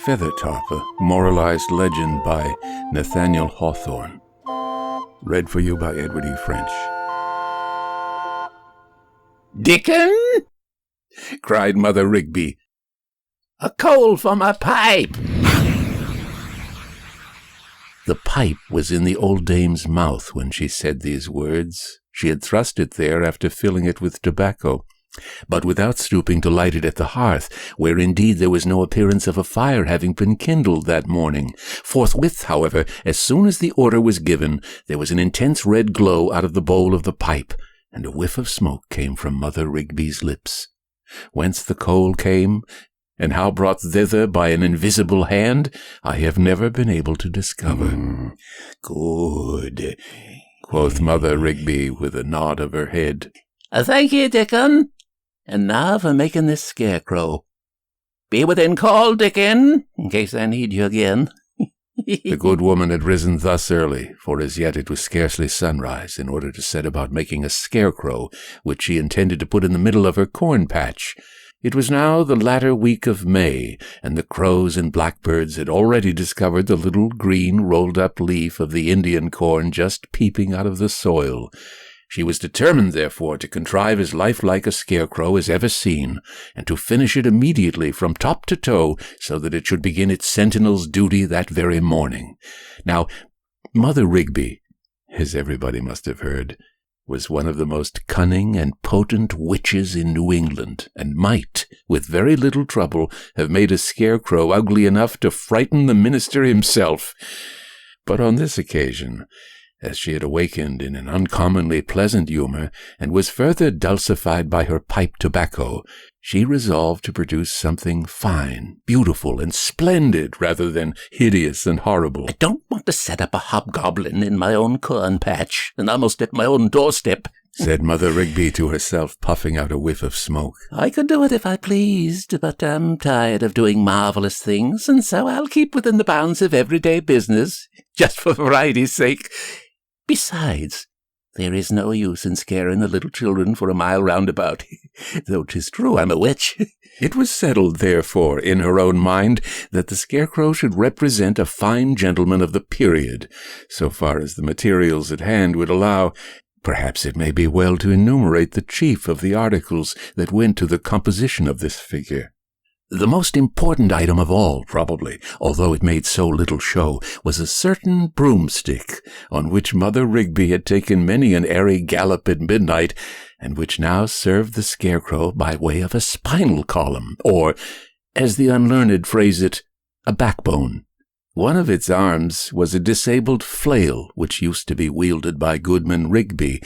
Feathertop, a moralized legend by Nathaniel Hawthorne. Read for you by Edward E. French. "Dickon!" cried Mother Rigby. "A coal for my pipe!" The pipe was in the old dame's mouth when she said these words. She had thrust it there after filling it with tobacco, but without stooping to light it at the hearth, where indeed there was no appearance of a fire having been kindled that morning. Forthwith, however, as soon as the order was given, there was an intense red glow out of the bowl of the pipe, and a whiff of smoke came from Mother Rigby's lips. Whence the coal came, and how brought thither by an invisible hand, I have never been able to discover. "Good," quoth Mother Rigby with a nod of her head. "Thank ye, Dickon. And now for making this scarecrow. Be within call, Dickon, in case I need you again." The good woman had risen thus early, for as yet it was scarcely sunrise, in order to set about making a scarecrow, which she intended to put in the middle of her corn patch. It was now the latter week of May, and the crows and blackbirds had already discovered the little green rolled-up leaf of the Indian corn just peeping out of the soil. She was determined, therefore, to contrive as lifelike a scarecrow as ever seen, and to finish it immediately from top to toe, so that it should begin its sentinel's duty that very morning. Now, Mother Rigby, as everybody must have heard, was one of the most cunning and potent witches in New England, and might, with very little trouble, have made a scarecrow ugly enough to frighten the minister himself. But on this occasion, as she had awakened in an uncommonly pleasant humour, and was further dulcified by her pipe tobacco, she resolved to produce something fine, beautiful, and splendid, rather than hideous and horrible. "I don't want to set up a hobgoblin in my own corn patch, and almost at my own doorstep," said Mother Rigby to herself, puffing out a whiff of smoke. "I could do it if I pleased, but I'm tired of doing marvellous things, and so I'll keep within the bounds of everyday business, just for variety's sake. Besides, there is no use in scaring the little children for a mile roundabout, though 'tis true I'm a witch." It was settled, therefore, in her own mind, that the scarecrow should represent a fine gentleman of the period, so far as the materials at hand would allow. Perhaps it may be well to enumerate the chief of the articles that went to the composition of this figure. The most important item of all, probably, although it made so little show, was a certain broomstick, on which Mother Rigby had taken many an airy gallop at midnight, and which now served the scarecrow by way of a spinal column, or, as the unlearned phrase it, a backbone. One of its arms was a disabled flail, which used to be wielded by Goodman Rigby,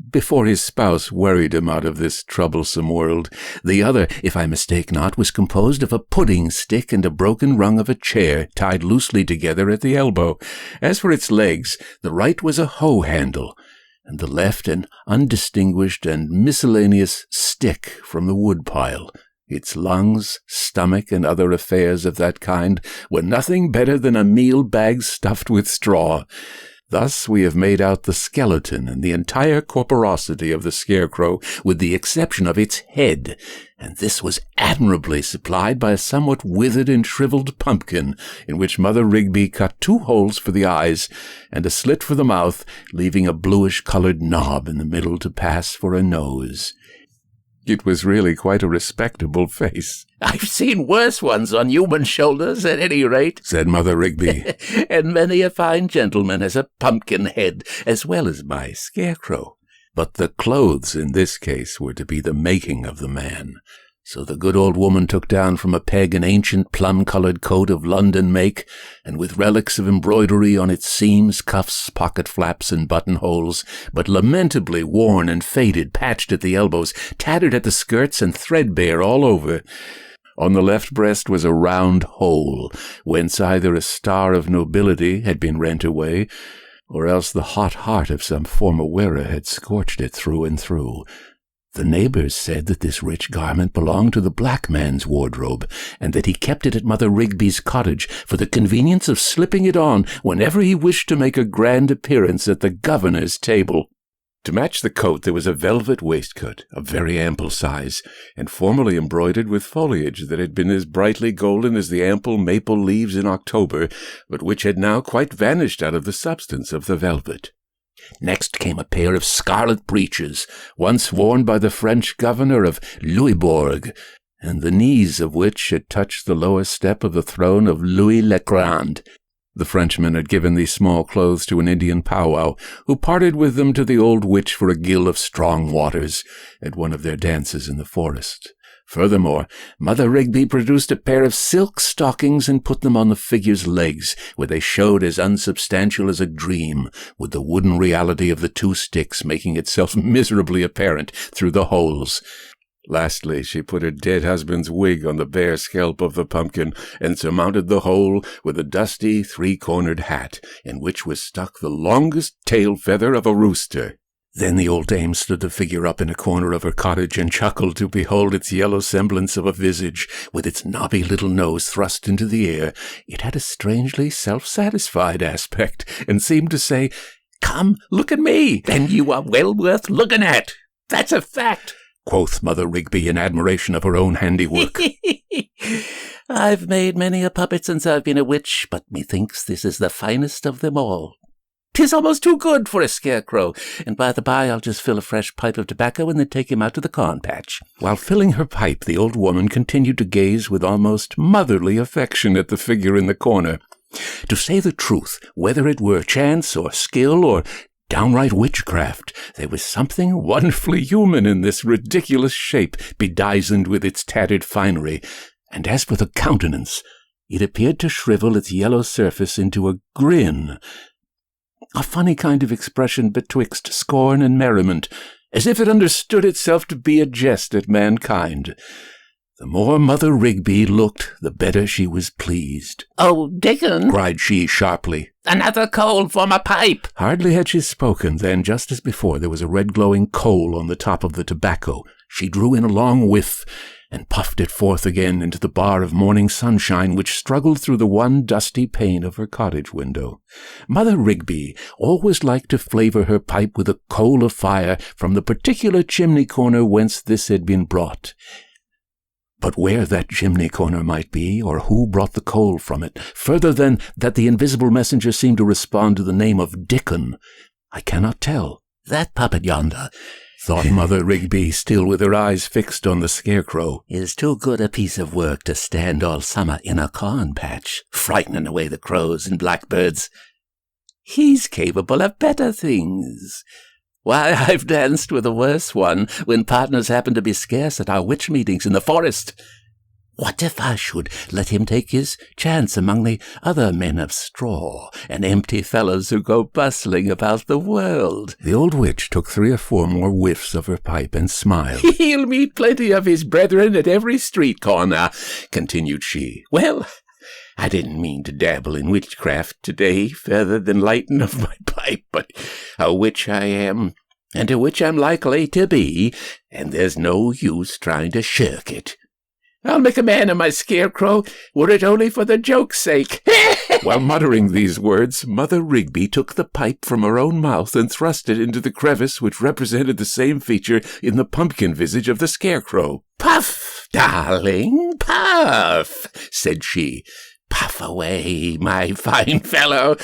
before his spouse worried him out of this troublesome world. The other, if I mistake not, was composed of a pudding stick and a broken rung of a chair, tied loosely together at the elbow. As for its legs, the right was a hoe handle, and the left an undistinguished and miscellaneous stick from the woodpile. Its lungs, stomach, and other affairs of that kind were nothing better than a meal bag stuffed with straw. Thus we have made out the skeleton and the entire corporosity of the scarecrow, with the exception of its head, and this was admirably supplied by a somewhat withered and shriveled pumpkin, in which Mother Rigby cut 2 holes for the eyes and a slit for the mouth, leaving a bluish-coloured knob in the middle to pass for a nose. It was really quite a respectable face. "I've seen worse ones on human shoulders, at any rate," said Mother Rigby. "and many a fine gentleman has a pumpkin head, as well as my scarecrow." But the clothes in this case were to be the making of the man. So the good old woman took down from a peg an ancient plum-coloured coat of London make, and with relics of embroidery on its seams, cuffs, pocket flaps, and buttonholes, but lamentably worn and faded, patched at the elbows, tattered at the skirts, and threadbare all over. On the left breast was a round hole, whence either a star of nobility had been rent away, or else the hot heart of some former wearer had scorched it through and through. The neighbors said that this rich garment belonged to the black man's wardrobe, and that he kept it at Mother Rigby's cottage for the convenience of slipping it on whenever he wished to make a grand appearance at the governor's table. To match the coat there was a velvet waistcoat of very ample size, and formally embroidered with foliage that had been as brightly golden as the ample maple leaves in October, but which had now quite vanished out of the substance of the velvet. Next came a pair of scarlet breeches, once worn by the French governor of Louisbourg, and the knees of which had touched the lower step of the throne of Louis le Grand. The Frenchman had given these small clothes to an Indian powwow, who parted with them to the old witch for a gill of strong waters at one of their dances in the forest. Furthermore, Mother Rigby produced a pair of silk stockings and put them on the figure's legs, where they showed as unsubstantial as a dream, with the wooden reality of the 2 sticks making itself miserably apparent through the holes. Lastly, she put her dead husband's wig on the bare scalp of the pumpkin, and surmounted the whole with a dusty 3-cornered hat, in which was stuck the longest tail feather of a rooster. Then the old dame stood the figure up in a corner of her cottage and chuckled to behold its yellow semblance of a visage, with its knobby little nose thrust into the air. It had a strangely self-satisfied aspect, and seemed to say, "Come, look at me, then you are well worth looking at. That's a fact," quoth Mother Rigby in admiration of her own handiwork. "I've made many a puppet since I've been a witch, but methinks this is the finest of them all. 'Tis almost too good for a scarecrow, and by the by I'll just fill a fresh pipe of tobacco and then take him out to the corn patch." While filling her pipe, the old woman continued to gaze with almost motherly affection at the figure in the corner. To say the truth, whether it were chance or skill or downright witchcraft, there was something wonderfully human in this ridiculous shape, bedizened with its tattered finery, and as for the countenance, it appeared to shrivel its yellow surface into a grin, a funny kind of expression betwixt scorn and merriment, as if it understood itself to be a jest at mankind. The more Mother Rigby looked, the better she was pleased. "Oh, Dickon!" cried she sharply. "Another coal for my pipe!" Hardly had she spoken than, just as before, there was a red glowing coal on the top of the tobacco. She drew in a long whiff, and puffed it forth again into the bar of morning sunshine which struggled through the one dusty pane of her cottage window. Mother Rigby always liked to flavour her pipe with a coal of fire from the particular chimney corner whence this had been brought. But where that chimney corner might be, or who brought the coal from it, further than that the invisible messenger seemed to respond to the name of Dickon, I cannot tell. "That puppet yonder," thought Mother Rigby, still with her eyes fixed on the scarecrow, "is too good a piece of work to stand all summer in a corn patch, frightening away the crows and blackbirds. He's capable of better things. Why, I've danced with a worse one when partners happened to be scarce at our witch meetings in the forest. What if I should let him take his chance among the other men of straw and empty fellows who go bustling about the world?" The old witch took 3 or 4 more whiffs of her pipe and smiled. "He'll meet plenty of his brethren at every street corner," continued she. "Well, I didn't mean to dabble in witchcraft today further than lighten of my pipe, but a witch I am, and a witch I'm likely to be, and there's no use trying to shirk it. I'll make a man of my scarecrow, were it only for the joke's sake." While muttering these words, Mother Rigby took the pipe from her own mouth and thrust it into the crevice which represented the same feature in the pumpkin visage of the scarecrow. "Puff, darling, puff," said she. "Puff away, my fine fellow.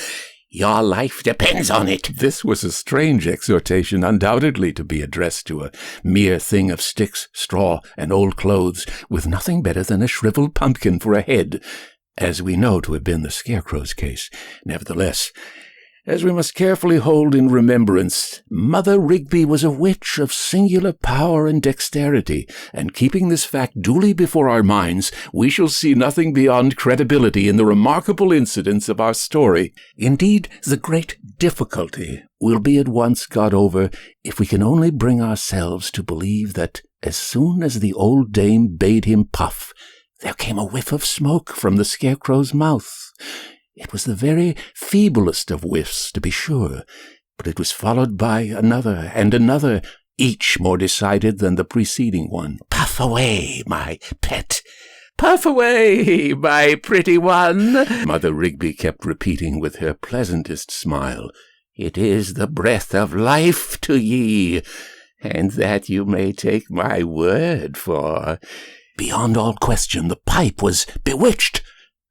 Your life depends on it." This was a strange exhortation, undoubtedly to be addressed to a mere thing of sticks, straw, and old clothes, with nothing better than a shriveled pumpkin for a head, as we know to have been the scarecrow's case. Nevertheless, as we must carefully hold in remembrance, Mother Rigby was a witch of singular power and dexterity, and keeping this fact duly before our minds, we shall see nothing beyond credibility in the remarkable incidents of our story. Indeed, the great difficulty will be at once got over if we can only bring ourselves to believe that as soon as the old dame bade him puff, there came a whiff of smoke from the scarecrow's mouth. It was the very feeblest of whiffs, to be sure, but it was followed by another and another, each more decided than the preceding one. "Puff away, my pet. Puff away, my pretty one," Mother Rigby kept repeating with her pleasantest smile. It is the breath of life to ye, and that you may take my word for. Beyond all question, the pipe was bewitched.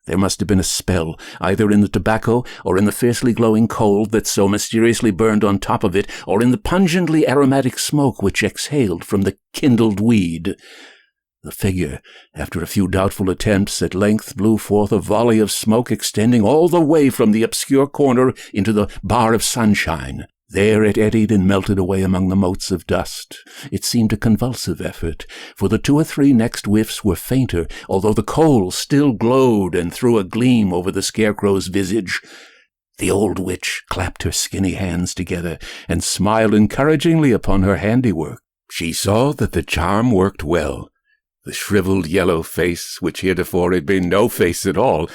There must have been a spell, either in the tobacco, or in the fiercely glowing coal that so mysteriously burned on top of it, or in the pungently aromatic smoke which exhaled from the kindled weed. The figure, after a few doubtful attempts, at length blew forth a volley of smoke extending all the way from the obscure corner into the bar of sunshine. There it eddied and melted away among the motes of dust. It seemed a convulsive effort, for the 2 or 3 next whiffs were fainter, although the coal still glowed and threw a gleam over the scarecrow's visage. The old witch clapped her skinny hands together and smiled encouragingly upon her handiwork. She saw that the charm worked well. The shriveled yellow face, which heretofore had been no face at all,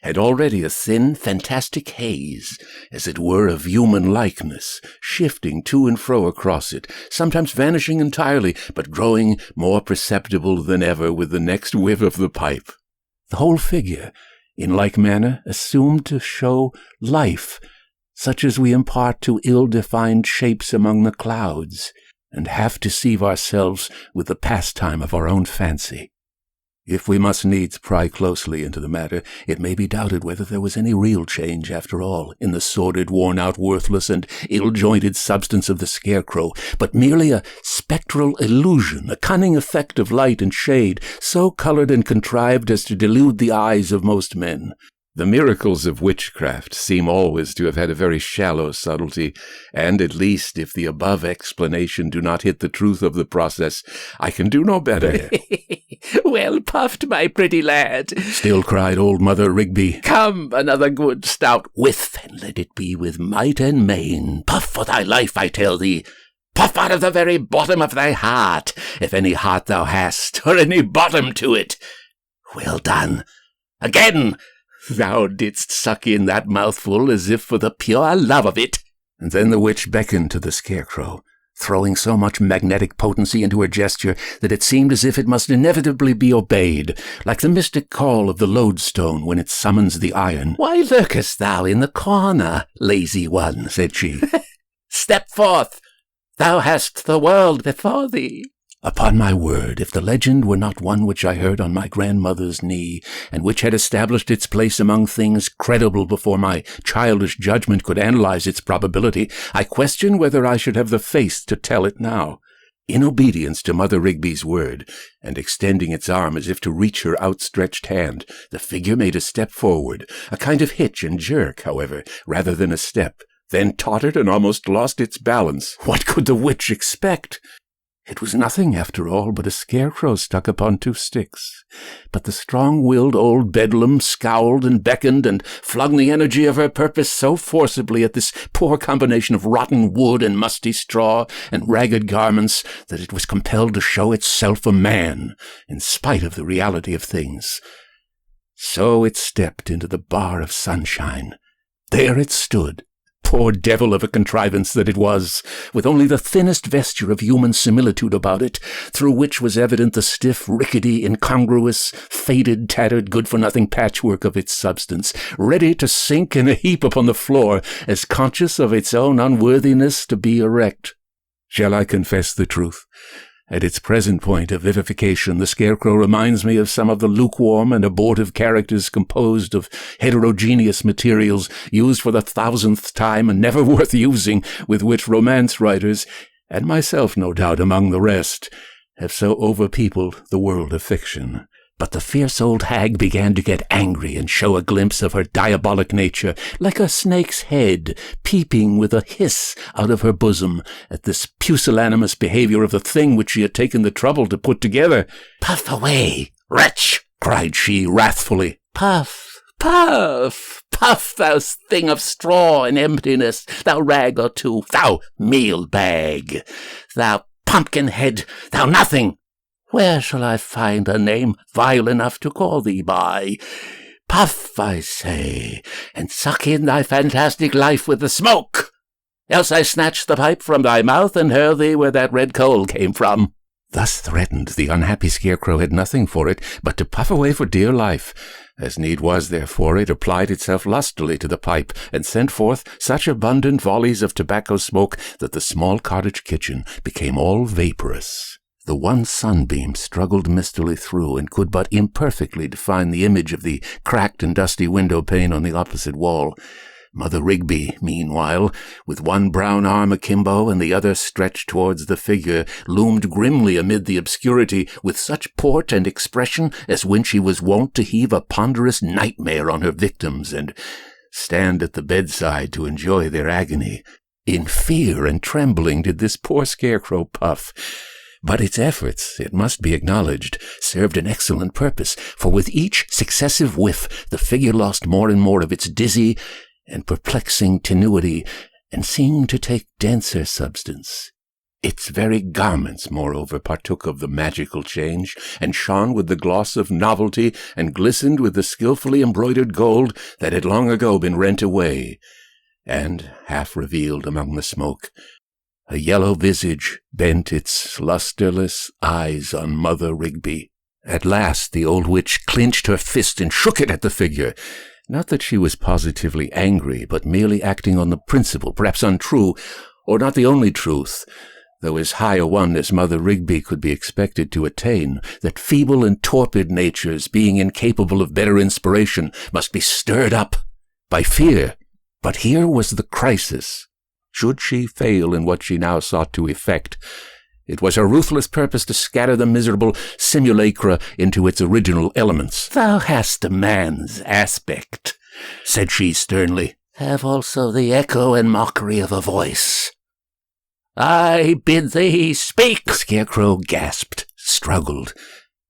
had already a thin, fantastic haze, as it were of human likeness, shifting to and fro across it, sometimes vanishing entirely, but growing more perceptible than ever with the next whiff of the pipe. The whole figure, in like manner, assumed to show life, such as we impart to ill-defined shapes among the clouds, and half deceive ourselves with the pastime of our own fancy. If we must needs pry closely into the matter, it may be doubted whether there was any real change, after all, in the sordid, worn-out, worthless, and ill-jointed substance of the scarecrow, but merely a spectral illusion, a cunning effect of light and shade, so colored and contrived as to delude the eyes of most men. The miracles of witchcraft seem always to have had a very shallow subtlety, and at least if the above explanation do not hit the truth of the process, I can do no better. Well puffed, my pretty lad, still cried old Mother Rigby. Come, another good stout whiff, and let it be with might and main. Puff for thy life, I tell thee. Puff out of the very bottom of thy heart, if any heart thou hast, or any bottom to it. Well done. Again! Thou didst suck in that mouthful as if for the pure love of it. And then the witch beckoned to the scarecrow, throwing so much magnetic potency into her gesture that it seemed as if it must inevitably be obeyed, like the mystic call of the lodestone when it summons the iron. Why lurkest thou in the corner, lazy one? Said she. Step forth. Thou hast the world before thee. Upon my word, if the legend were not one which I heard on my grandmother's knee, and which had established its place among things credible before my childish judgment could analyze its probability, I question whether I should have the face to tell it now. In obedience to Mother Rigby's word, and extending its arm as if to reach her outstretched hand, the figure made a step forward, a kind of hitch and jerk, however, rather than a step, then tottered and almost lost its balance. What could the witch expect? It was nothing, after all, but a scarecrow stuck upon 2 sticks. But the strong-willed old bedlam scowled and beckoned and flung the energy of her purpose so forcibly at this poor combination of rotten wood and musty straw and ragged garments that it was compelled to show itself a man, in spite of the reality of things. So it stepped into the bar of sunshine. There it stood, poor devil of a contrivance that it was, with only the thinnest vesture of human similitude about it, through which was evident the stiff, rickety, incongruous, faded, tattered, good-for-nothing patchwork of its substance, ready to sink in a heap upon the floor, as conscious of its own unworthiness to be erect. Shall I confess the truth? At its present point of vivification, the scarecrow reminds me of some of the lukewarm and abortive characters composed of heterogeneous materials used for the 1000th time and never worth using, with which romance writers, and myself no doubt among the rest, have so overpeopled the world of fiction. But the fierce old hag began to get angry and show a glimpse of her diabolic nature, like a snake's head, peeping with a hiss out of her bosom at this pusillanimous behavior of the thing which she had taken the trouble to put together. Puff away, wretch! Cried she wrathfully. Puff, puff, puff, thou thing of straw and emptiness, thou rag or two, thou meal bag, thou pumpkin head, thou nothing! Where shall I find a name vile enough to call thee by? Puff, I say, and suck in thy fantastic life with the smoke, else I snatch the pipe from thy mouth and hurl thee where that red coal came from. Thus threatened, the unhappy scarecrow had nothing for it but to puff away for dear life. As need was, therefore, it applied itself lustily to the pipe, and sent forth such abundant volleys of tobacco smoke that the small cottage kitchen became all vaporous. The one sunbeam struggled mistily through, and could but imperfectly define the image of the cracked and dusty window-pane on the opposite wall. Mother Rigby, meanwhile, with one brown arm akimbo and the other stretched towards the figure, loomed grimly amid the obscurity with such port and expression as when she was wont to heave a ponderous nightmare on her victims and stand at the bedside to enjoy their agony. In fear and trembling did this poor scarecrow puff. But its efforts, it must be acknowledged, served an excellent purpose, for with each successive whiff the figure lost more and more of its dizzy and perplexing tenuity, and seemed to take denser substance. Its very garments, moreover, partook of the magical change, and shone with the gloss of novelty, and glistened with the skilfully embroidered gold that had long ago been rent away, and, half revealed among the smoke, a yellow visage bent its lustreless eyes on Mother Rigby. At last the old witch clinched her fist and shook it at the figure. Not that she was positively angry, but merely acting on the principle, perhaps untrue, or not the only truth, though as high a one as Mother Rigby could be expected to attain, that feeble and torpid natures, being incapable of better inspiration, must be stirred up by fear. But here was the crisis. Should she fail in what she now sought to effect, it was her ruthless purpose to scatter the miserable simulacra into its original elements. "Thou hast a man's aspect," said she sternly. "Have also the echo and mockery of a voice. I bid thee speak." The scarecrow gasped, struggled,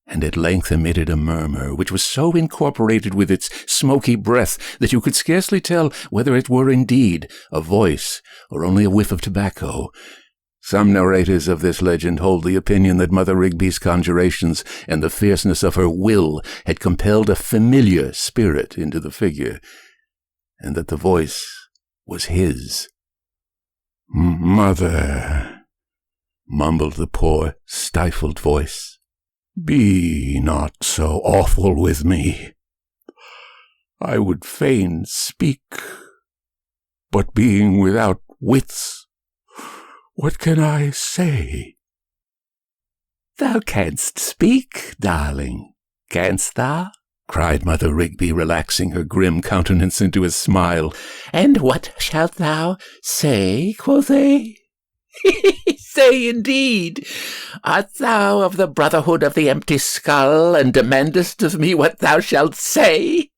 and at length emitted a murmur which was so incorporated with its smoky breath that you could scarcely tell whether it were indeed a voice or only a whiff of tobacco. Some narrators of this legend hold the opinion that Mother Rigby's conjurations and the fierceness of her will had compelled a familiar spirit into the figure, and that the voice was his. "Mother," mumbled the poor, stifled voice, "be not so awful with me. I would fain speak, but being without wits, what can I say?" "Thou canst speak, darling, canst thou?" cried Mother Rigby, relaxing her grim countenance into a smile. "And what shalt thou say, quotha? Say, indeed. Art thou of the brotherhood of the empty skull, and demandest of me what thou shalt say?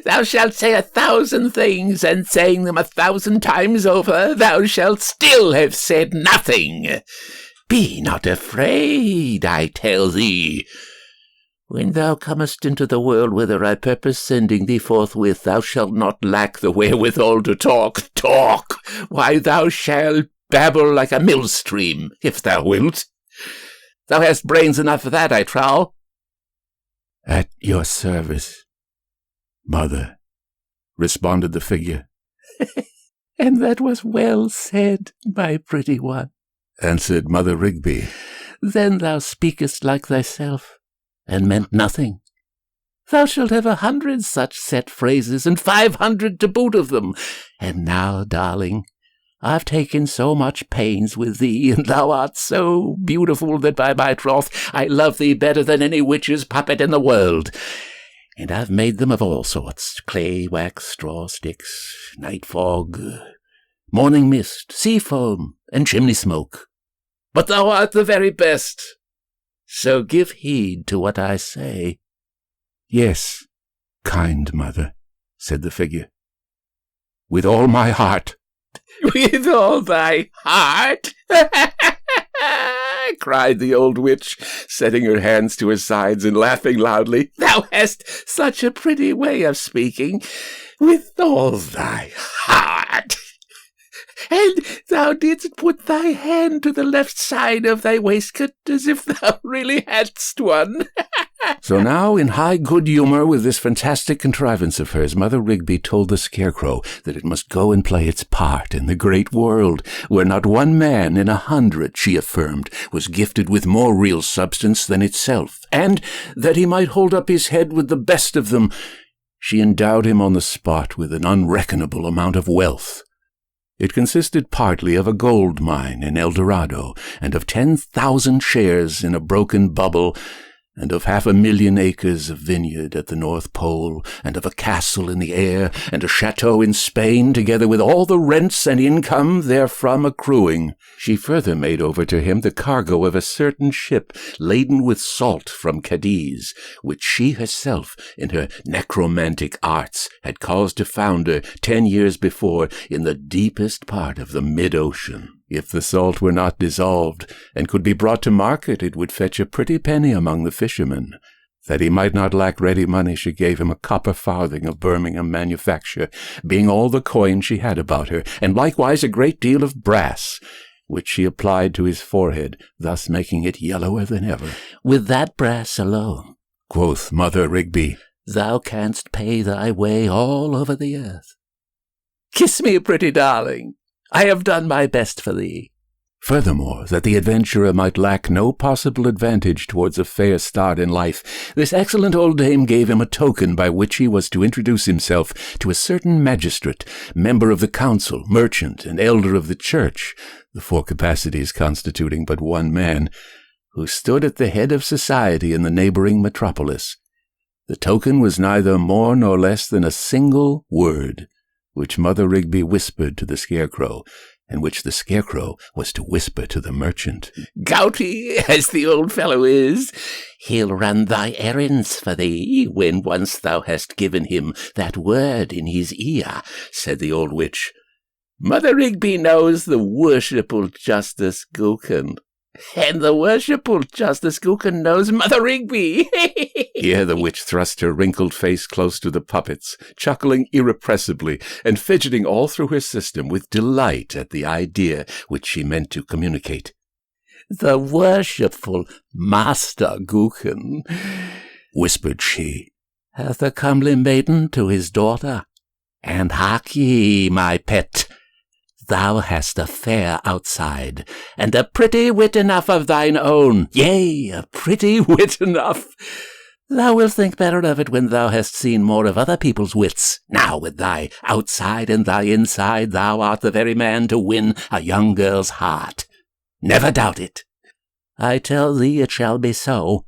Thou shalt say 1,000 things, and saying them 1,000 times over, thou shalt still have said nothing. Be not afraid, I tell thee. When thou comest into the world whither I purpose sending thee forthwith, thou shalt not lack the wherewithal to talk. Talk! Why, thou shalt babble like a mill-stream, if thou wilt. Thou hast brains enough for that, I trow." "At your service, Mother," responded the figure. "And that was well said, my pretty one," answered Mother Rigby. "Then thou speakest like thyself, and meant nothing. Thou shalt have 100 such set phrases, and 500 to boot of them. And now, darling, I've taken so much pains with thee, and thou art so beautiful that by my troth I love thee better than any witch's puppet in the world. And I've made them of all sorts, clay, wax, straw, sticks, night fog, morning mist, sea foam, and chimney smoke. But thou art the very best, so give heed to what I say." "Yes, kind mother," said the figure, "with all my heart." "With all thy heart?" cried the old witch, setting her hands to her sides and laughing loudly. "Thou hast such a pretty way of speaking. With all thy heart! And thou didst put thy hand to the left side of thy waistcoat as if thou really hadst one. So now, in high good humor with this fantastic contrivance of hers, Mother Rigby told the Scarecrow that it must go and play its part in the great world, where not one man in 100, she affirmed, was gifted with more real substance than itself, and that he might hold up his head with the best of them. She endowed him on the spot with an unreckonable amount of wealth. It consisted partly of a gold mine in El Dorado, and of 10,000 shares in a broken bubble, and of 500,000 acres of vineyard at the North Pole, and of a castle in the air, and a chateau in Spain, together with all the rents and income therefrom accruing. She further made over to him the cargo of a certain ship laden with salt from Cadiz, which she herself, in her necromantic arts, had caused to founder 10 years before in the deepest part of the mid-ocean. If the salt were not dissolved, and could be brought to market, it would fetch a pretty penny among the fishermen. That he might not lack ready money, she gave him a copper farthing of Birmingham manufacture, being all the coin she had about her, and likewise a great deal of brass, which she applied to his forehead, thus making it yellower than ever. "With that brass alone," quoth Mother Rigby, "thou canst pay thy way all over the earth. Kiss me, pretty darling. I have done my best for thee." Furthermore, that the adventurer might lack no possible advantage towards a fair start in life, this excellent old dame gave him a token by which he was to introduce himself to a certain magistrate, member of the council, merchant, and elder of the church, the 4 capacities constituting but one man, who stood at the head of society in the neighboring metropolis. The token was neither more nor less than a single word, which Mother Rigby whispered to the Scarecrow, and which the Scarecrow was to whisper to the merchant. "Gouty, as the old fellow is, he'll run thy errands for thee when once thou hast given him that word in his ear," said the old witch. "Mother Rigby knows the worshipful Justice Gookin, and the worshipful Justice Gookin knows Mother Rigby." Here the witch thrust her wrinkled face close to the puppet's, chuckling irrepressibly, and fidgeting all through her system with delight at the idea which she meant to communicate. "The worshipful Master Gookin," whispered she, "hath a comely maiden to his daughter. And hark ye, my pet, thou hast a fair outside, and a pretty wit enough of thine own, yea, a pretty wit enough. Thou wilt think better of it when thou hast seen more of other people's wits. Now, with thy outside and thy inside, thou art the very man to win a young girl's heart. Never doubt it. I tell thee it shall be so.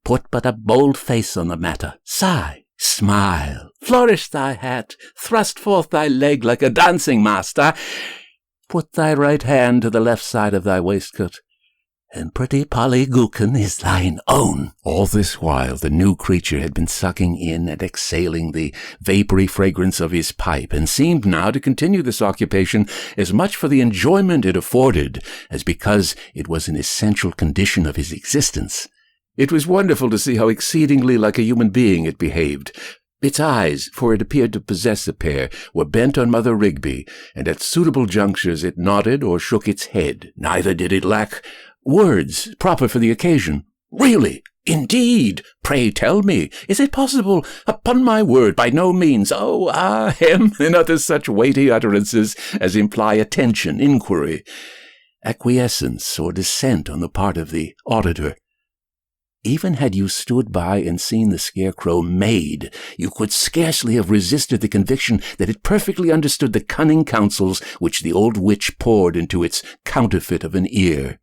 Put but a bold face on the matter. Sigh, smile, flourish thy hat, thrust forth thy leg like a dancing master. Put thy right hand to the left side of thy waistcoat, and pretty Polly Gookin is thine own." All this while the new creature had been sucking in and exhaling the vapory fragrance of his pipe, and seemed now to continue this occupation as much for the enjoyment it afforded as because it was an essential condition of his existence. It was wonderful to see how exceedingly like a human being it behaved. Its eyes, for it appeared to possess a pair, were bent on Mother Rigby, and at suitable junctures it nodded or shook its head. Neither did it lack words proper for the occasion. "Really? Indeed? Pray tell me. Is it possible? Upon my word, by no means. Oh, ahem, and other such weighty utterances as imply attention, inquiry, acquiescence, or dissent on the part of the auditor. Even had you stood by and seen the Scarecrow made, you could scarcely have resisted the conviction that it perfectly understood the cunning counsels which the old witch poured into its counterfeit of an ear.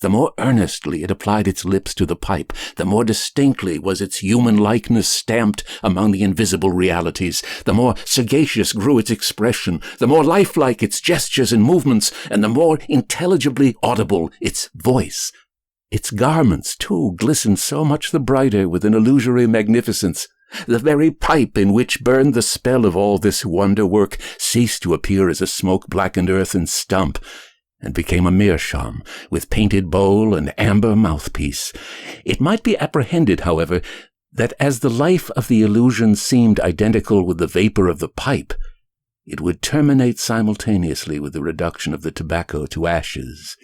The more earnestly it applied its lips to the pipe, the more distinctly was its human likeness stamped among the invisible realities, the more sagacious grew its expression, the more lifelike its gestures and movements, and the more intelligibly audible its voice. Its garments, too, glistened so much the brighter with an illusory magnificence. The very pipe in which burned the spell of all this wonder-work ceased to appear as a smoke-blackened earthen stump, and became a meerschaum, with painted bowl and amber mouthpiece. It might be apprehended, however, that as the life of the illusion seemed identical with the vapor of the pipe, it would terminate simultaneously with the reduction of the tobacco to ashes.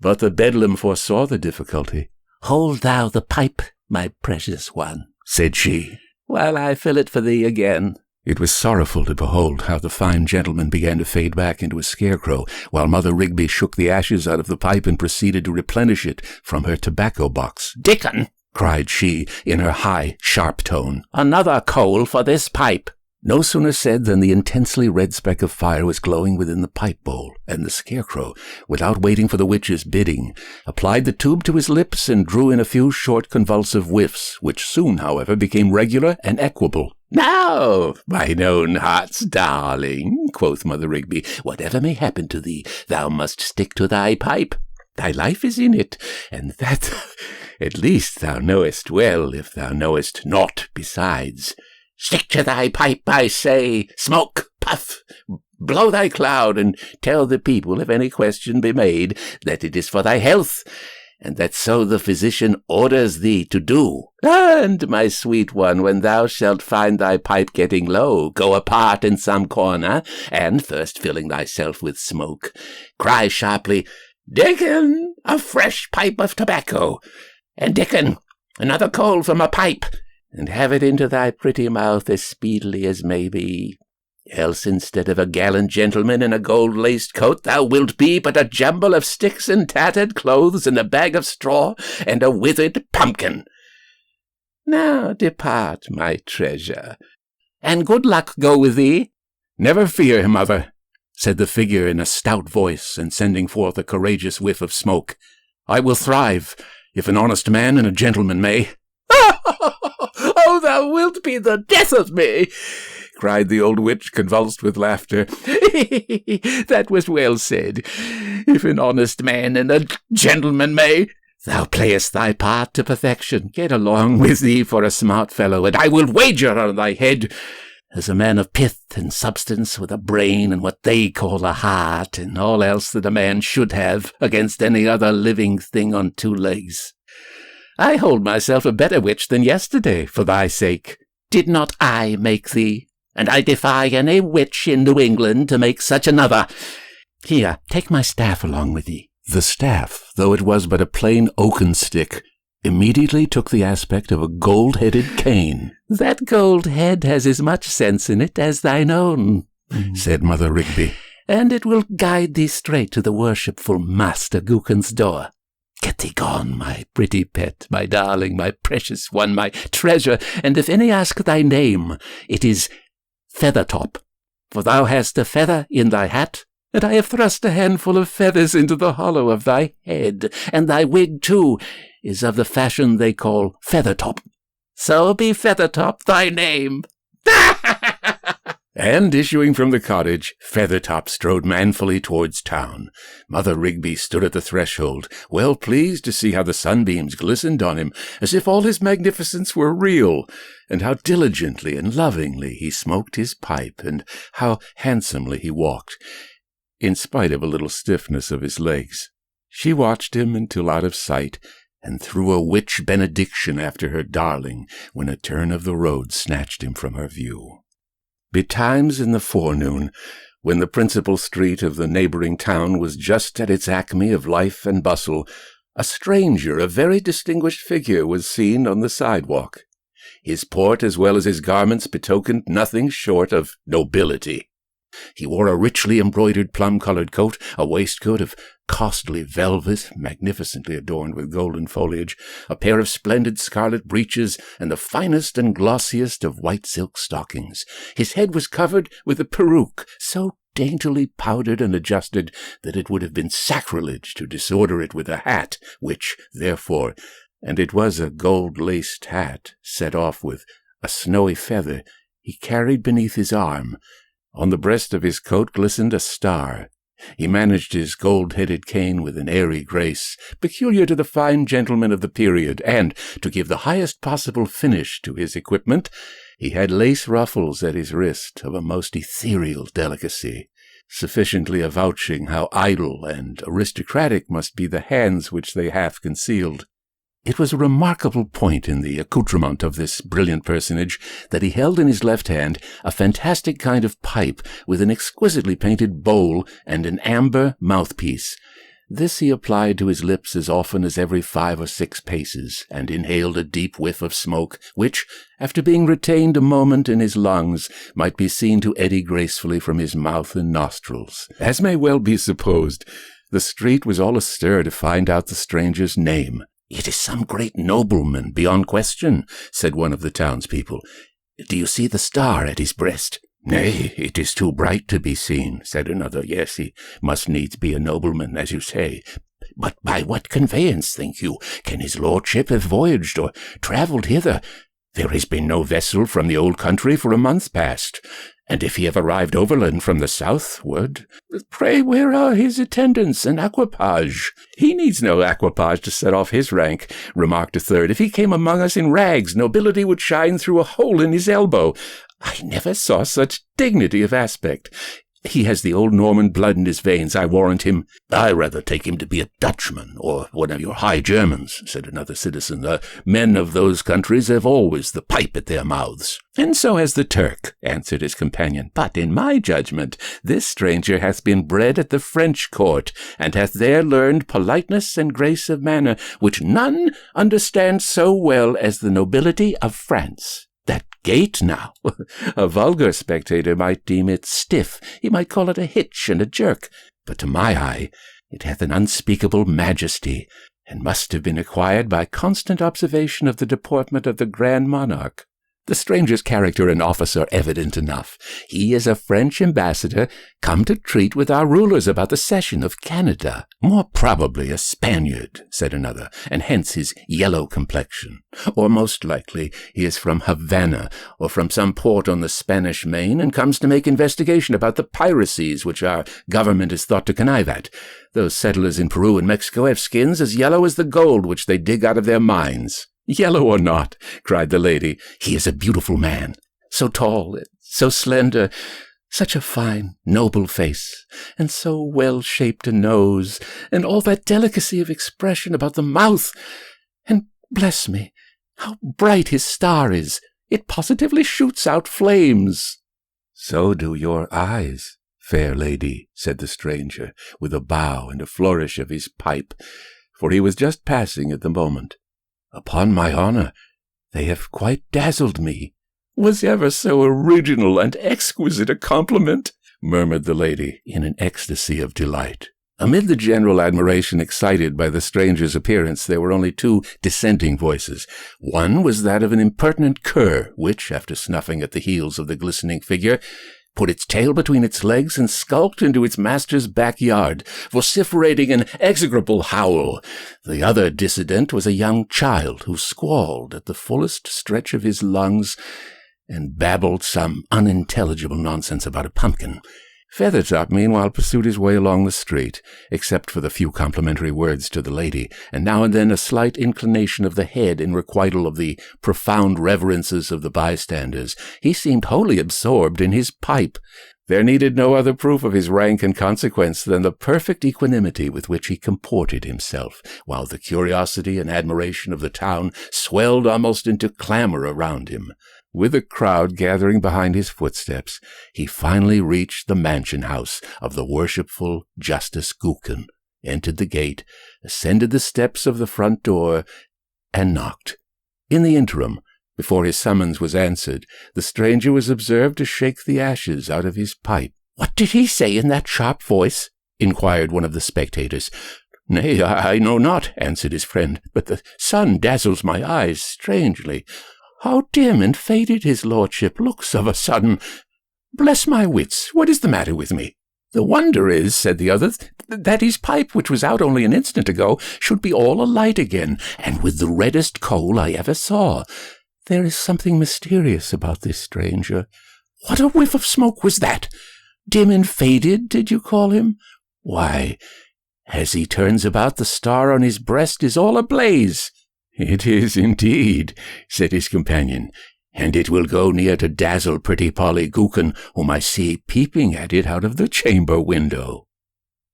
But the Bedlam foresaw the difficulty. "Hold thou the pipe, my precious one," said she, "while I fill it for thee again." It was sorrowful to behold how the fine gentleman began to fade back into a scarecrow, while Mother Rigby shook the ashes out of the pipe and proceeded to replenish it from her tobacco box. "Dickon," cried she, in her high, sharp tone, "another coal for this pipe." No sooner said than the intensely red speck of fire was glowing within the pipe bowl, and the scarecrow, without waiting for the witch's bidding, applied the tube to his lips and drew in a few short convulsive whiffs, which soon, however, became regular and equable. "Now, mine own heart's darling," quoth Mother Rigby, "whatever may happen to thee, thou must stick to thy pipe. Thy life is in it, and that at least thou knowest well, if thou knowest naught besides. Stick to thy pipe, I say. Smoke, puff, blow thy cloud, and tell the people, if any question be made, that it is for thy health, and that so the physician orders thee to do. And, my sweet one, when thou shalt find thy pipe getting low, go apart in some corner, and, first filling thyself with smoke, cry sharply, 'Dickon, a fresh pipe of tobacco, and Dickon, another coal from a pipe,' and have it into thy pretty mouth as speedily as may be. Else, instead of a gallant gentleman in a gold-laced coat, thou wilt be but a jumble of sticks and tattered clothes, and a bag of straw, and a withered pumpkin. Now depart, my treasure, and good luck go with thee." "Never fear, mother," said the figure in a stout voice, and sending forth a courageous whiff of smoke. "I will thrive, if an honest man and a gentleman may." "Oh, thou wilt be the death of me!" cried the old witch, convulsed with laughter. "That was well said. If an honest man and a gentleman may, thou playest thy part to perfection. Get along with thee for a smart fellow, and I will wager on thy head, as a man of pith and substance, with a brain and what they call a heart, and all else that a man should have, against any other living thing on two legs. I hold myself a better witch than yesterday, for thy sake. Did not I make thee? And I defy any witch in New England to make such another. Here, take my staff along with thee." The staff, though it was but a plain oaken stick, immediately took the aspect of a gold-headed cane. "That gold head has as much sense in it as thine own," said Mother Rigby, "and it will guide thee straight to the worshipful Master Gookin's door. Get thee gone, my pretty pet, my darling, my precious one, my treasure, and if any ask thy name, it is Feathertop, for thou hast a feather in thy hat, and I have thrust a handful of feathers into the hollow of thy head, and thy wig, too, is of the fashion they call Feathertop. So be Feathertop thy name." And, issuing from the cottage, Feathertop strode manfully towards town. Mother Rigby stood at the threshold, well pleased to see how the sunbeams glistened on him, as if all his magnificence were real, and how diligently and lovingly he smoked his pipe, and how handsomely he walked, in spite of a little stiffness of his legs. She watched him until out of sight, and threw a witch benediction after her darling when a turn of the road snatched him from her view. Betimes in the forenoon, when the principal street of the neighboring town was just at its acme of life and bustle, a stranger, a very distinguished figure, was seen on the sidewalk. His port as well as his garments betokened nothing short of nobility. He wore a richly embroidered plum-colored coat, a waistcoat of costly velvet, magnificently adorned with golden foliage, a pair of splendid scarlet breeches, and the finest and glossiest of white silk stockings. His head was covered with a peruke, so daintily powdered and adjusted that it would have been sacrilege to disorder it with a hat, which, therefore, and it was a gold-laced hat, set off with a snowy feather, he carried beneath his arm. On the breast of his coat glistened a star. He managed his gold-headed cane with an airy grace, peculiar to the fine gentlemen of the period, and, to give the highest possible finish to his equipment, he had lace ruffles at his wrist of a most ethereal delicacy, sufficiently avouching how idle and aristocratic must be the hands which they half concealed. It was a remarkable point in the accoutrement of this brilliant personage that he held in his left hand a fantastic kind of pipe with an exquisitely painted bowl and an amber mouthpiece. This he applied to his lips as often as every 5 or 6 paces, and inhaled a deep whiff of smoke, which, after being retained a moment in his lungs, might be seen to eddy gracefully from his mouth and nostrils. As may well be supposed, the street was all astir to find out the stranger's name. "It is some great nobleman, beyond question," said one of the townspeople. "Do you see the star at his breast?" "Nay, it is too bright to be seen," said another. "Yes, he must needs be a nobleman, as you say. But by what conveyance, think you, can his lordship have voyaged or travelled hither? There has been no vessel from the old country for a month past. And if he have arrived overland from the southward, pray where are his attendants and equipage?" "He needs no equipage to set off his rank," remarked a third. "If he came among us in rags, nobility would shine through a hole in his elbow. I never saw such dignity of aspect. He has the old Norman blood in his veins, I warrant him." "I rather take him to be a Dutchman, or one of your High Germans," said another citizen. "The men of those countries have always the pipe at their mouths." "And so has the Turk," answered his companion. "But in my judgment, this stranger hath been bred at the French court, and hath there learned politeness and grace of manner, which none understand so well as the nobility of France. That gait, now, a vulgar spectator might deem it stiff, he might call it a hitch and a jerk, but to my eye it hath an unspeakable majesty, and must have been acquired by constant observation of the deportment of the grand monarch. The stranger's character and office are evident enough. He is a French ambassador come to treat with our rulers about the cession of Canada." "More probably a Spaniard," said another, "and hence his yellow complexion. Or most likely he is from Havana, or from some port on the Spanish Main, and comes to make investigation about the piracies which our government is thought to connive at. Those settlers in Peru and Mexico have skins as yellow as the gold which they dig out of their mines." "Yellow or not," cried the lady, "he is a beautiful man, so tall, so slender, such a fine, noble face, and so well-shaped a nose, and all that delicacy of expression about the mouth, and, bless me, how bright his star is! It positively shoots out flames." "So do your eyes, fair lady," said the stranger, with a bow and a flourish of his pipe, for he was just passing at the moment. "Upon my honour, they have quite dazzled me." "Was ever so original and exquisite a compliment?" murmured the lady, in an ecstasy of delight. Amid the general admiration excited by the stranger's appearance, there were only 2 dissenting voices. One was that of an impertinent cur, which, after snuffing at the heels of the glistening figure, put its tail between its legs and skulked into its master's backyard, vociferating an execrable howl. The other dissident was a young child who squalled at the fullest stretch of his lungs and babbled some unintelligible nonsense about a pumpkin. Feathertop, meanwhile, pursued his way along the street, except for the few complimentary words to the lady, and now and then a slight inclination of the head in requital of the profound reverences of the bystanders. He seemed wholly absorbed in his pipe. There needed no other proof of his rank and consequence than the perfect equanimity with which he comported himself, while the curiosity and admiration of the town swelled almost into clamour around him. With a crowd gathering behind his footsteps, he finally reached the mansion-house of the worshipful Justice Gookin, entered the gate, ascended the steps of the front door, and knocked. In the interim, before his summons was answered, the stranger was observed to shake the ashes out of his pipe. "What did he say in that sharp voice?" inquired one of the spectators. "Nay, I know not," answered his friend, "but the sun dazzles my eyes strangely. How dim and faded his lordship looks of a sudden! Bless my wits, what is the matter with me?" "The wonder is," said the other, "that his pipe, which was out only an instant ago, should be all alight again, and with the reddest coal I ever saw. There is something mysterious about this stranger. What a whiff of smoke was that? Dim and faded, did you call him? Why, as he turns about, the star on his breast is all ablaze." "It is indeed," said his companion, "and it will go near to dazzle pretty Polly Gookin, whom I see peeping at it out of the chamber window."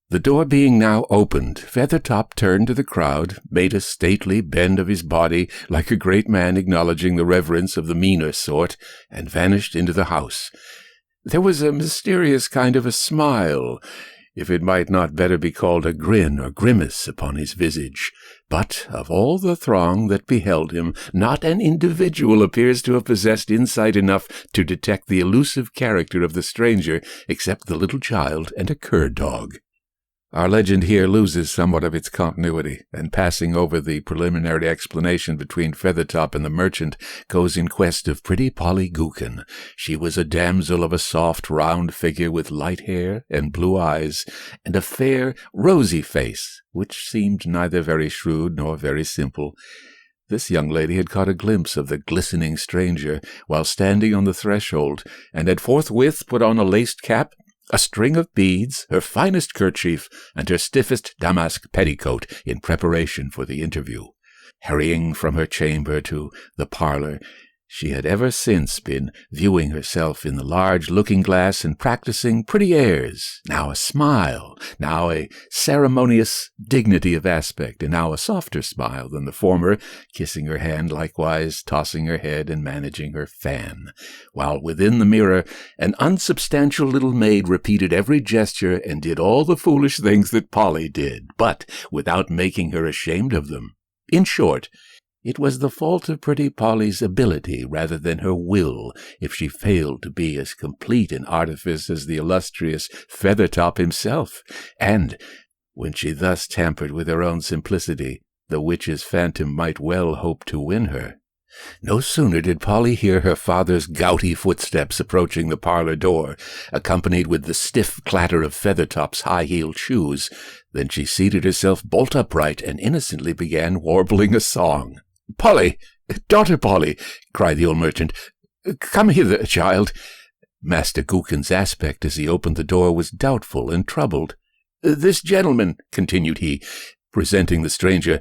The door being now opened, Feathertop turned to the crowd, made a stately bend of his body, like a great man acknowledging the reverence of the meaner sort, and vanished into the house. There was a mysterious kind of a smile if it might not better be called a grin or grimace upon his visage. But of all the throng that beheld him, not an individual appears to have possessed insight enough to detect the elusive character of the stranger, except the little child and a cur-dog. Our legend here loses somewhat of its continuity, and passing over the preliminary explanation between Feathertop and the merchant, goes in quest of pretty Polly Gookin. She was a damsel of a soft, round figure with light hair and blue eyes, and a fair, rosy face, which seemed neither very shrewd nor very simple. This young lady had caught a glimpse of the glistening stranger while standing on the threshold, and had forthwith put on a laced cap, a string of beads, her finest kerchief, and her stiffest damask petticoat in preparation for the interview. Hurrying from her chamber to the parlor, she had ever since been viewing herself in the large looking-glass and practicing pretty airs, now a smile, now a ceremonious dignity of aspect, and now a softer smile than the former, kissing her hand likewise, tossing her head, and managing her fan, while within the mirror an unsubstantial little maid repeated every gesture and did all the foolish things that Polly did, but without making her ashamed of them. In short, it was the fault of pretty Polly's ability rather than her will if she failed to be as complete in artifice as the illustrious Feathertop himself, and, when she thus tampered with her own simplicity, the witch's phantom might well hope to win her. No sooner did Polly hear her father's gouty footsteps approaching the parlor door, accompanied with the stiff clatter of Feathertop's high-heeled shoes, than she seated herself bolt upright and innocently began warbling a song. "Polly! Daughter Polly!" cried the old merchant. "Come hither, child." Master Gookin's aspect as he opened the door was doubtful and troubled. "This gentleman," continued he, presenting the stranger,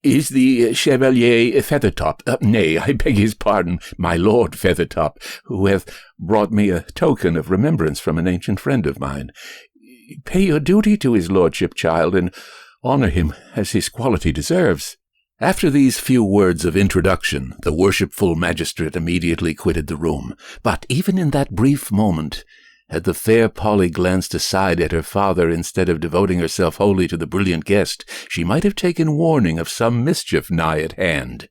"is the Chevalier Feathertop. Nay, I beg his pardon, my Lord Feathertop, who hath brought me a token of remembrance from an ancient friend of mine. Pay your duty to his lordship, child, and honour him as his quality deserves." After these few words of introduction, the worshipful magistrate immediately quitted the room. But even in that brief moment, had the fair Polly glanced aside at her father instead of devoting herself wholly to the brilliant guest, she might have taken warning of some mischief nigh at hand.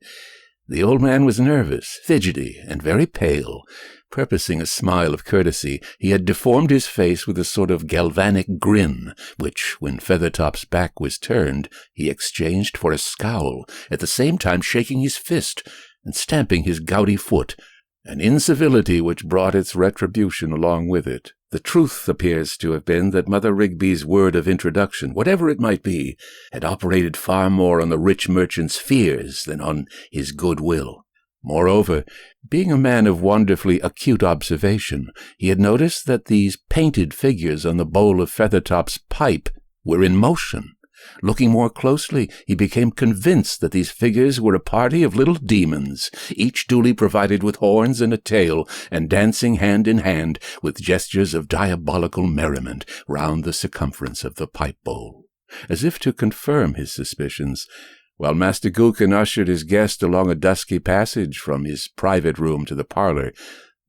The old man was nervous, fidgety, and very pale. Purposing a smile of courtesy, he had deformed his face with a sort of galvanic grin, which, when Feathertop's back was turned, he exchanged for a scowl, at the same time shaking his fist and stamping his gouty foot, an incivility which brought its retribution along with it. The truth appears to have been that Mother Rigby's word of introduction, whatever it might be, had operated far more on the rich merchant's fears than on his good will. Moreover, being a man of wonderfully acute observation, he had noticed that these painted figures on the bowl of Feathertop's pipe were in motion. Looking more closely, he became convinced that these figures were a party of little demons, each duly provided with horns and a tail, and dancing hand in hand with gestures of diabolical merriment round the circumference of the pipe bowl. As if to confirm his suspicions, while Master Gookin ushered his guest along a dusky passage from his private room to the parlor,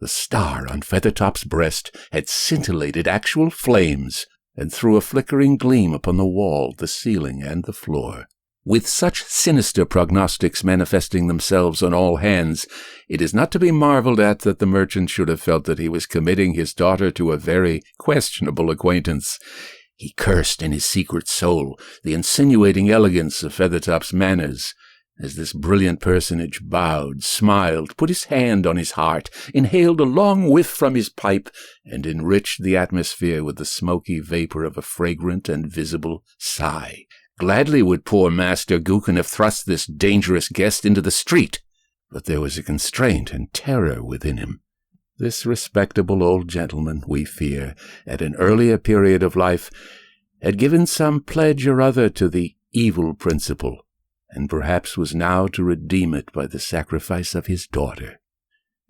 the star on Feathertop's breast had scintillated actual flames, and threw a flickering gleam upon the wall, the ceiling, and the floor. With such sinister prognostics manifesting themselves on all hands, it is not to be marvelled at that the merchant should have felt that he was committing his daughter to a very questionable acquaintance. He cursed in his secret soul the insinuating elegance of Feathertop's manners, as this brilliant personage bowed, smiled, put his hand on his heart, inhaled a long whiff from his pipe, and enriched the atmosphere with the smoky vapour of a fragrant and visible sigh. Gladly would poor Master Gookin have thrust this dangerous guest into the street, but there was a constraint and terror within him. This respectable old gentleman, we fear, at an earlier period of life, had given some pledge or other to the evil principle, and perhaps was now to redeem it by the sacrifice of his daughter.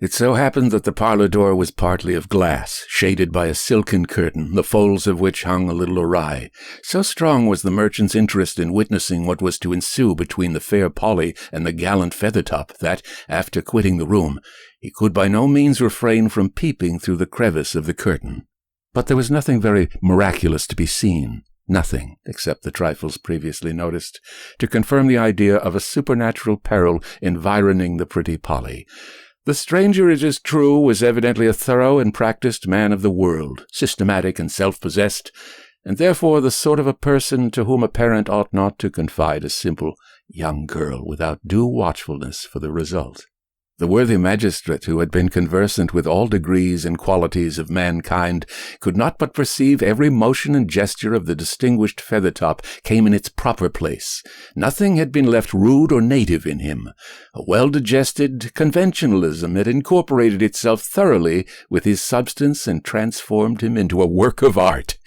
It so happened that the parlor door was partly of glass, shaded by a silken curtain, the folds of which hung a little awry. So strong was the merchant's interest in witnessing what was to ensue between the fair Polly and the gallant Feathertop that, after quitting the room, he could by no means refrain from peeping through the crevice of the curtain. But there was nothing very miraculous to be seen. Nothing, except the trifles previously noticed, to confirm the idea of a supernatural peril environing the pretty Polly. The stranger, it is true, was evidently a thorough and practiced man of the world, systematic and self-possessed, and therefore the sort of a person to whom a parent ought not to confide a simple young girl without due watchfulness for the result. The worthy magistrate, who had been conversant with all degrees and qualities of mankind, could not but perceive every motion and gesture of the distinguished Feathertop came in its proper place. Nothing had been left rude or native in him. A well-digested conventionalism had incorporated itself thoroughly with his substance and transformed him into a work of art.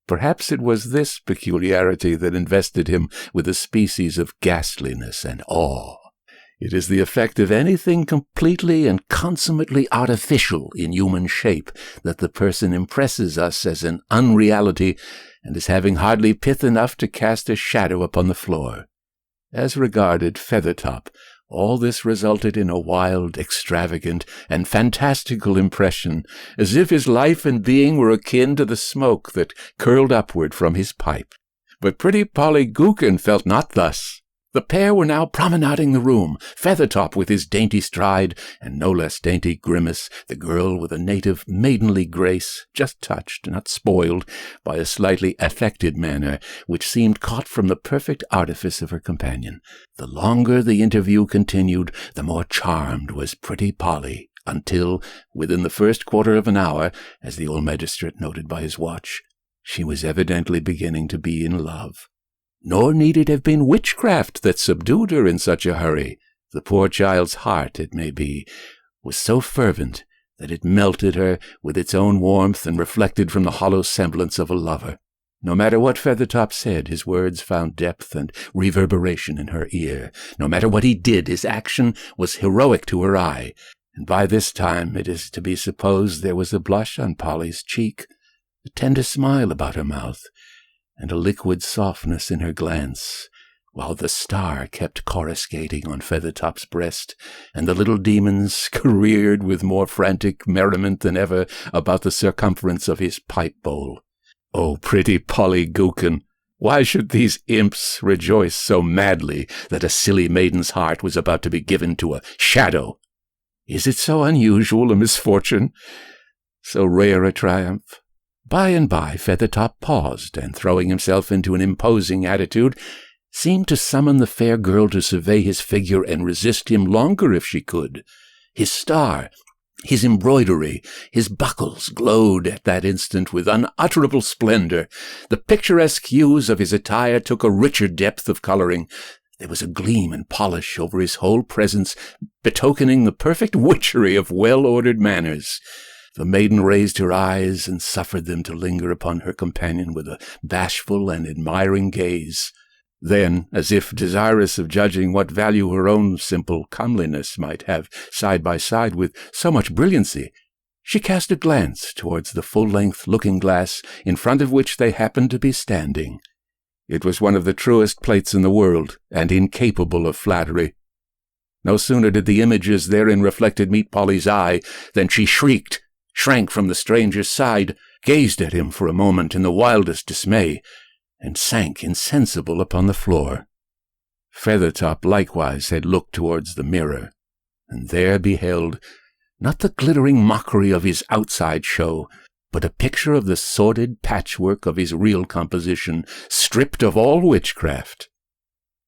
Perhaps it was this peculiarity that invested him with a species of ghastliness and awe. It is the effect of anything completely and consummately artificial in human shape that the person impresses us as an unreality and as having hardly pith enough to cast a shadow upon the floor. As regarded Feathertop, all this resulted in a wild, extravagant, and fantastical impression, as if his life and being were akin to the smoke that curled upward from his pipe. But pretty Polly Gookin felt not thus. The pair were now promenading the room, Feathertop with his dainty stride, and no less dainty grimace, the girl with a native maidenly grace, just touched, not spoiled, by a slightly affected manner, which seemed caught from the perfect artifice of her companion. The longer the interview continued, the more charmed was pretty Polly, until, within the first quarter of an hour, as the old magistrate noted by his watch, she was evidently beginning to be in love. Nor need it have been witchcraft that subdued her in such a hurry. The poor child's heart, it may be, was so fervent that it melted her with its own warmth and reflected from the hollow semblance of a lover. No matter what Feathertop said, his words found depth and reverberation in her ear. No matter what he did, his action was heroic to her eye. And by this time it is to be supposed there was a blush on Polly's cheek, a tender smile about her mouth, and a liquid softness in her glance, while the star kept coruscating on Feathertop's breast, and the little demons careered with more frantic merriment than ever about the circumference of his pipe bowl. Oh, pretty Polly Gookin! Why should these imps rejoice so madly that a silly maiden's heart was about to be given to a shadow? Is it so unusual a misfortune? So rare a triumph? By and by Feathertop paused, and throwing himself into an imposing attitude, seemed to summon the fair girl to survey his figure and resist him longer if she could. His star, his embroidery, his buckles glowed at that instant with unutterable splendor. The picturesque hues of his attire took a richer depth of coloring. There was a gleam and polish over his whole presence, betokening the perfect witchery of well-ordered manners. The maiden raised her eyes and suffered them to linger upon her companion with a bashful and admiring gaze. Then, as if desirous of judging what value her own simple comeliness might have side by side with so much brilliancy, she cast a glance towards the full-length looking-glass in front of which they happened to be standing. It was one of the truest plates in the world, and incapable of flattery. No sooner did the images therein reflected meet Polly's eye than she shrieked, shrank from the stranger's side, gazed at him for a moment in the wildest dismay, and sank insensible upon the floor. Feathertop likewise had looked towards the mirror, and there beheld, not the glittering mockery of his outside show, but a picture of the sordid patchwork of his real composition, stripped of all witchcraft.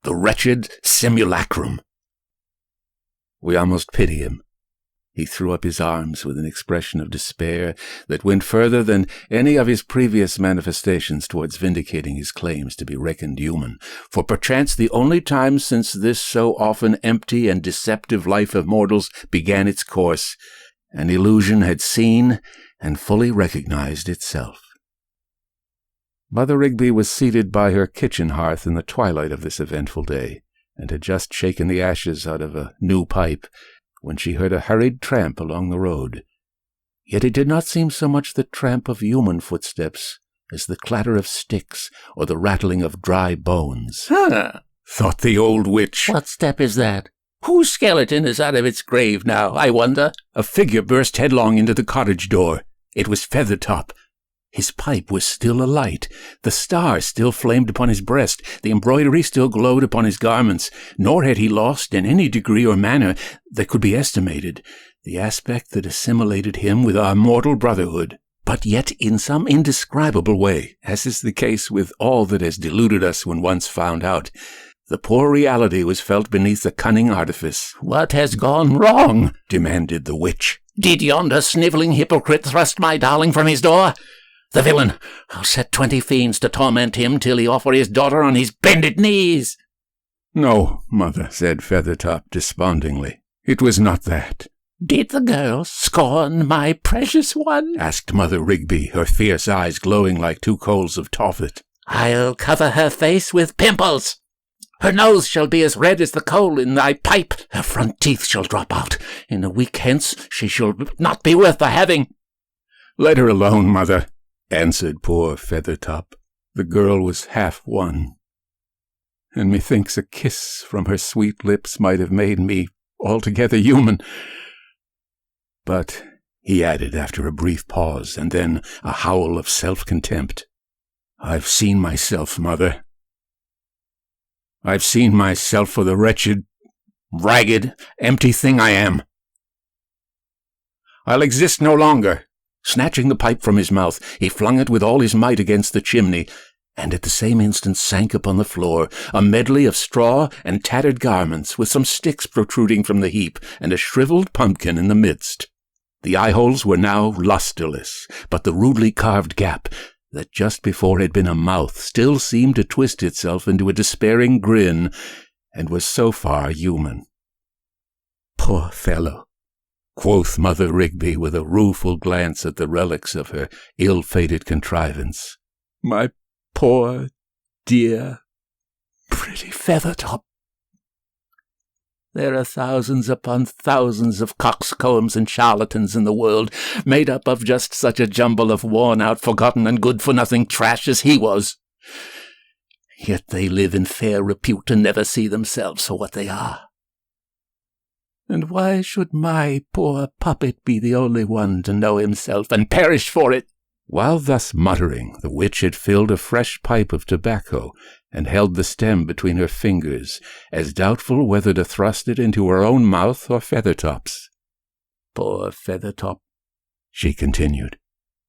The wretched simulacrum! We almost pity him. He threw up his arms with an expression of despair that went further than any of his previous manifestations towards vindicating his claims to be reckoned human, for perchance the only time since this so often empty and deceptive life of mortals began its course, an illusion had seen and fully recognized itself. Mother Rigby was seated by her kitchen hearth in the twilight of this eventful day, and had just shaken the ashes out of a new pipe, when she heard a hurried tramp along the road. Yet it did not seem so much the tramp of human footsteps as the clatter of sticks or the rattling of dry bones. Huh, thought the old witch. What step is that? Whose skeleton is out of its grave now, I wonder? A figure burst headlong into the cottage door. It was Feathertop. His pipe was still alight. The star still flamed upon his breast. The embroidery still glowed upon his garments. Nor had he lost, in any degree or manner that could be estimated, the aspect that assimilated him with our mortal brotherhood. But yet, in some indescribable way, as is the case with all that has deluded us when once found out, the poor reality was felt beneath the cunning artifice. "What has gone wrong?" demanded the witch. "Did yonder snivelling hypocrite thrust my darling from his door? The villain! I'll set 20 fiends to torment him till he offer his daughter on his bended knees." "No, mother," said Feathertop despondingly. "It was not that." "Did the girl scorn my precious one?" asked Mother Rigby, her fierce eyes glowing like 2 coals of Tophet. "I'll cover her face with pimples. Her nose shall be as red as the coal in thy pipe. Her front teeth shall drop out. In a week hence she shall not be worth the having." "Let her alone, mother," answered poor Feathertop. The girl was half won, and methinks a kiss from her sweet lips might have made me altogether human. But, he added after a brief pause, and then a howl of self-contempt, "I've seen myself, mother. I've seen myself for the wretched, ragged, empty thing I am. I'll exist no longer." Snatching the pipe from his mouth, he flung it with all his might against the chimney, and at the same instant sank upon the floor, a medley of straw and tattered garments, with some sticks protruding from the heap, and a shriveled pumpkin in the midst. The eye-holes were now lustreless, but the rudely carved gap, that just before had been a mouth, still seemed to twist itself into a despairing grin, and was so far human. "Poor fellow," quoth Mother Rigby, with a rueful glance at the relics of her ill-fated contrivance. "My poor, dear, pretty Feathertop. There are thousands upon thousands of coxcombs and charlatans in the world, made up of just such a jumble of worn-out, forgotten, and good-for-nothing trash as he was. Yet they live in fair repute and never see themselves for what they are. And why should my poor puppet be the only one to know himself and perish for it?" While thus muttering, the witch had filled a fresh pipe of tobacco, and held the stem between her fingers, as doubtful whether to thrust it into her own mouth or Feathertop's. "Poor Feathertop," she continued.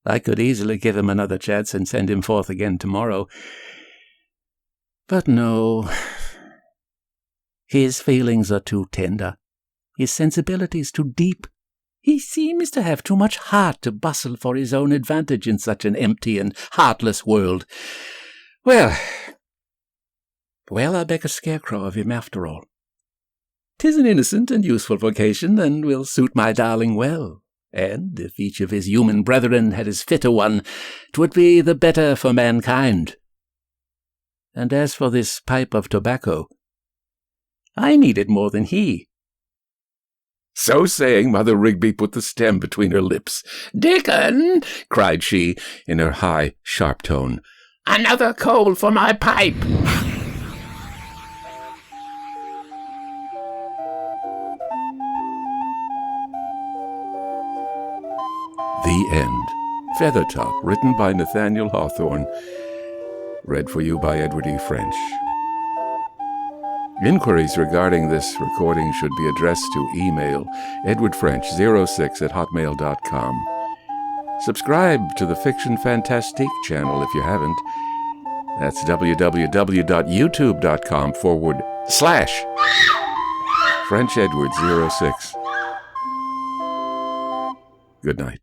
"I could easily give him another chance and send him forth again tomorrow. But no, his feelings are too tender, his sensibilities too deep. He seems to have too much heart to bustle for his own advantage in such an empty and heartless world. Well, I'll make a scarecrow of him after all. 'Tis an innocent and useful vocation, and will suit my darling well. And if each of his human brethren had as fit a one, 'twould be the better for mankind. And as for this pipe of tobacco, I need it more than he." So saying, Mother Rigby put the stem between her lips. "Dickon," cried she, in her high, sharp tone, "another coal for my pipe." The End. Feathertop, written by Nathaniel Hawthorne. Read for you by Edward E. French. Inquiries regarding this recording should be addressed to email edwardfrench06@hotmail.com. Subscribe to the Fiction Fantastique channel if you haven't. That's www.youtube.com/FrenchEdward06. Good night.